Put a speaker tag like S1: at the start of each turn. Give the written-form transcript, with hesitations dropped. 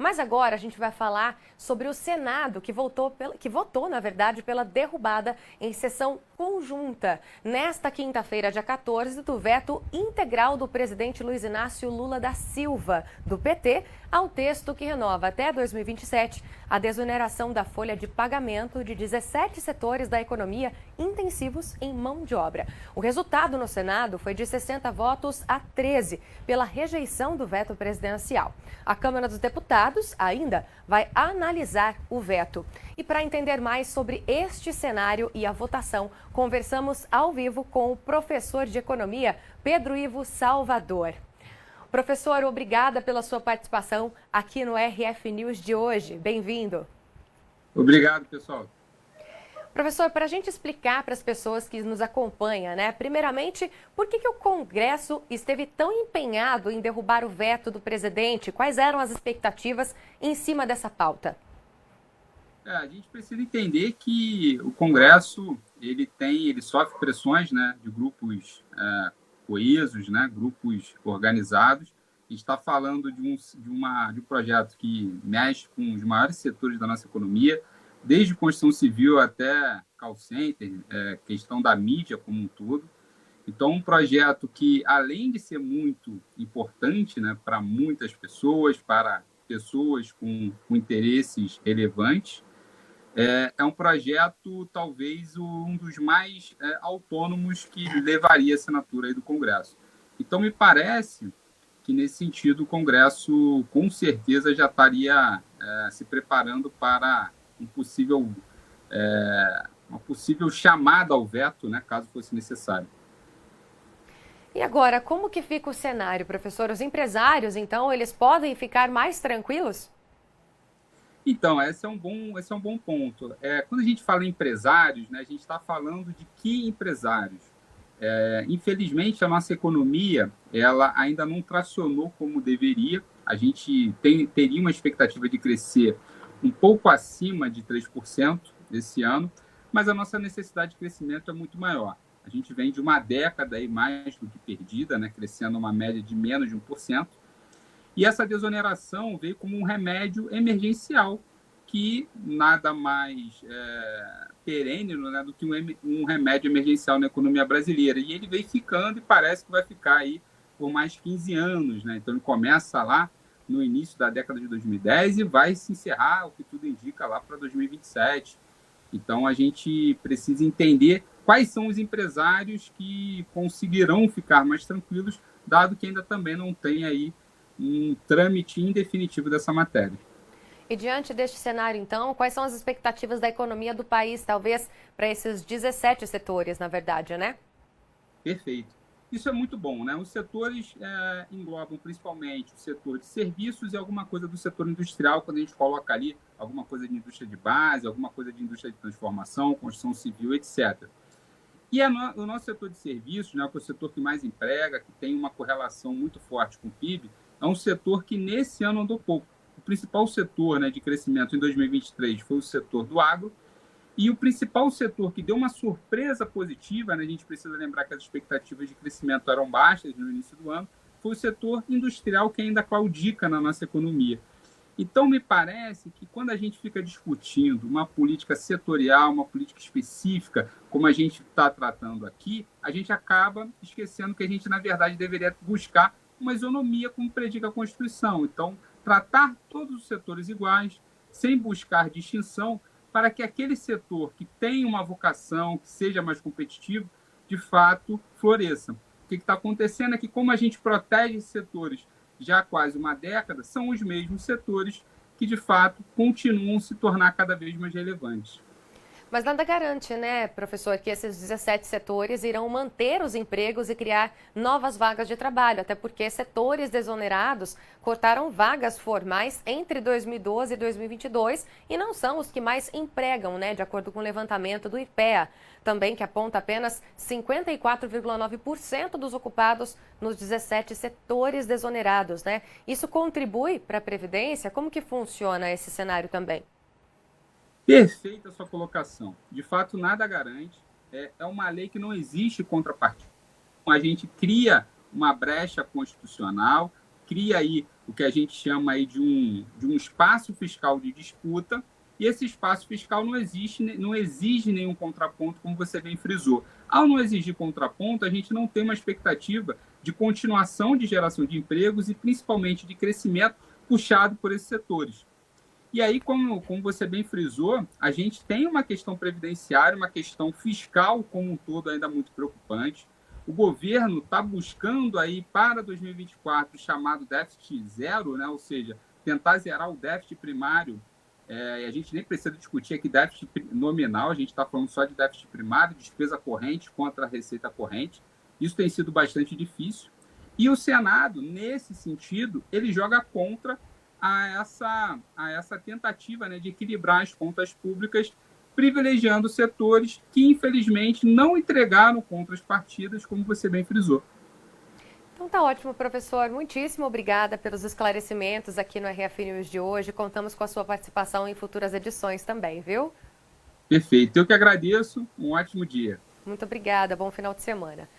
S1: Mas agora a gente vai falar sobre o Senado, que votou, na verdade, pela derrubada em sessão conjunta, nesta quinta-feira, dia 14, do veto integral do presidente Luiz Inácio Lula da Silva, do PT, ao texto que renova até 2027 a desoneração da folha de pagamento de 17 setores da economia intensivos em mão de obra. O resultado no Senado foi de 60 votos a 13 pela rejeição do veto presidencial. A Câmara dos Deputados ainda vai analisar o veto. E para entender mais sobre este cenário e a votação, conversamos ao vivo com o professor de economia Pedro Ivo Salvador. Professor, obrigada pela sua participação aqui no RF News de hoje. Bem-vindo.
S2: Obrigado, pessoal.
S1: Professor, para a gente explicar para as pessoas que nos acompanham, primeiramente, por que o Congresso esteve tão empenhado em derrubar o veto do presidente? Quais eram as expectativas em cima dessa pauta?
S2: A gente precisa entender que o Congresso ele sofre pressões, de grupos coesos, grupos organizados. A gente está falando de um projeto que mexe com os maiores setores da nossa economia, desde construção civil até call center, questão da mídia como um todo. Então, um projeto que, além de ser muito importante para muitas pessoas, para pessoas com interesses relevantes, é um projeto, talvez, um dos mais autônomos que levaria a assinatura aí do Congresso. Então, me parece que, nesse sentido, o Congresso, com certeza, já estaria se preparando para uma possível chamada ao veto, caso fosse necessário.
S1: E agora, como que fica o cenário, professor? Os empresários, então, eles podem ficar mais tranquilos?
S2: Então, esse é um bom ponto. Quando a gente fala em empresários, a gente está falando de que empresários? Infelizmente, a nossa economia ela ainda não tracionou como deveria. A gente teria uma expectativa de crescer um pouco acima de 3% esse ano, mas a nossa necessidade de crescimento é muito maior. A gente vem de uma década aí mais do que perdida, crescendo uma média de menos de 1%. E essa desoneração veio como um remédio emergencial, que nada mais perene do que um remédio emergencial na economia brasileira. E ele veio ficando e parece que vai ficar aí por mais 15 anos. Então, ele começa lá no início da década de 2010 e vai se encerrar, o que tudo indica, lá para 2027. Então, a gente precisa entender quais são os empresários que conseguirão ficar mais tranquilos, dado que ainda também não tem aí um trâmite indefinitivo dessa matéria.
S1: E diante deste cenário, então, quais são as expectativas da economia do país, talvez, para esses 17 setores, na verdade,
S2: Perfeito. Isso é muito bom, Os setores englobam principalmente o setor de serviços e alguma coisa do setor industrial, quando a gente coloca ali alguma coisa de indústria de base, alguma coisa de indústria de transformação, construção civil, etc. E o nosso setor de serviços, que é o setor que mais emprega, que tem uma correlação muito forte com o PIB, é um setor que nesse ano andou pouco. O principal setor de crescimento em 2023 foi o setor do agro, e o principal setor que deu uma surpresa positiva, a gente precisa lembrar que as expectativas de crescimento eram baixas no início do ano, foi o setor industrial, que ainda claudica na nossa economia. Então, me parece que quando a gente fica discutindo uma política setorial, uma política específica, como a gente está tratando aqui, a gente acaba esquecendo que a gente, na verdade, deveria buscar uma isonomia, como predica a Constituição. Então, tratar todos os setores iguais, sem buscar distinção, para que aquele setor que tem uma vocação, que seja mais competitivo, de fato, floresça. O que está acontecendo é que, como a gente protege esses setores já há quase uma década, são os mesmos setores que, de fato, continuam a se tornar cada vez mais relevantes.
S1: Mas nada garante, professor, que esses 17 setores irão manter os empregos e criar novas vagas de trabalho, até porque setores desonerados cortaram vagas formais entre 2012 e 2022 e não são os que mais empregam, de acordo com o levantamento do IPEA, também que aponta apenas 54,9% dos ocupados nos 17 setores desonerados, Isso contribui para a Previdência? Como que funciona esse cenário também?
S2: Perfeita a sua colocação. De fato, nada garante. É uma lei que não existe contrapartida. A gente cria uma brecha constitucional, cria aí o que a gente chama aí de um espaço fiscal de disputa, e esse espaço fiscal não exige nenhum contraponto, como você bem frisou. Ao não exigir contraponto, a gente não tem uma expectativa de continuação de geração de empregos e principalmente de crescimento puxado por esses setores. E aí, como você bem frisou, a gente tem uma questão previdenciária, uma questão fiscal como um todo ainda muito preocupante. O governo está buscando aí para 2024 o chamado déficit zero, né? Ou seja, tentar zerar o déficit primário. E a gente nem precisa discutir aqui déficit nominal, a gente está falando só de déficit primário, despesa corrente contra a receita corrente. Isso tem sido bastante difícil. E o Senado, nesse sentido, ele joga contra a essa tentativa, né, de equilibrar as contas públicas, privilegiando setores que, infelizmente, não entregaram contrapartidas, como você bem frisou.
S1: Então tá ótimo, professor. Muitíssimo obrigada pelos esclarecimentos aqui no RF News de hoje. Contamos com a sua participação em futuras edições também, viu?
S2: Perfeito. Eu que agradeço. Um ótimo dia.
S1: Muito obrigada. Bom final de semana.